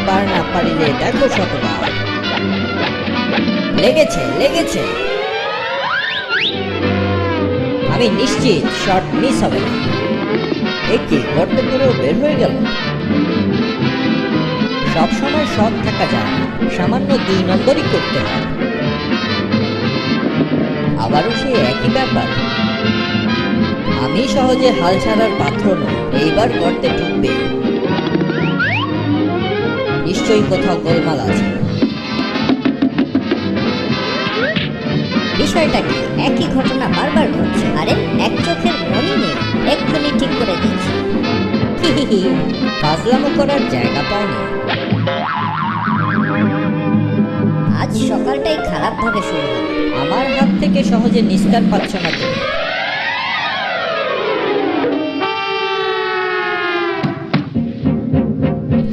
একবার না পারিলে দেখো শতবার। লেগেছে লেগেছে, আমি নিশ্চিত শট মিস হবে না। একটি গর্ত করেও বের হয়ে গেল। সবসময় শট থাকা যায় না, সামান্য 2 নম্বরই করতে হয়। আবারও সেই একই ব্যাপার। আমি সহজে হাল ছাড়ার পাত্র নই। এইবার গর্তে ঢুকবে, নিশ্চয়ই কোথাও গোলমাল আছে। বিষয়টা কি? একই ঘটনা বারবার ঘটছে। আরে এক চোখের মনি নেই, এক্ষুনি ঠিক করে দিচ্ছি। ফাজলামো করার জায়গা পাওনি। আজ সকালটাই খারাপ ভাবে শুরু হলো। আমার হাত থেকে সহজে নিস্তার পাচ্ছ না তুমি।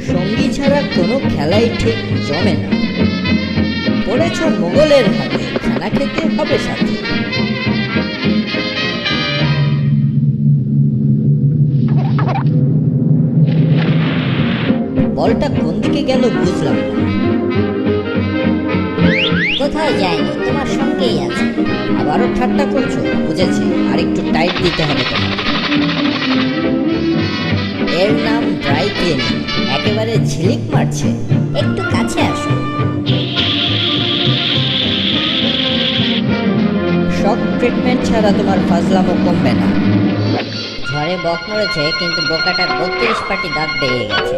সঙ্গী ছাড়া কোনো খেলাই ঠিক জমে না। পড়েছ মোগলের হাতে, খানা খেতে হবে সাথে। বলটা কোন দিকে গেল বুঝলাম না। কোথাও যায়নি, তোমার সঙ্গেই আছে। আবারও ঠাট্টা করছো? বুঝেছি, আর একটু টাইট দিতে হবে তোমার। এর নাম ড্রাই ক্লিনিং। একেবারে ঝিলিক মারছে। একটু কাছে আসো। শক ট্রিটমেন্ট ছাড়া তোমার ফাজলামো কমবে না। ঝড়ে বক মরেছে, কিন্তু বোকাটার 32 পাটি দাঁত বেরিয়ে গেছে।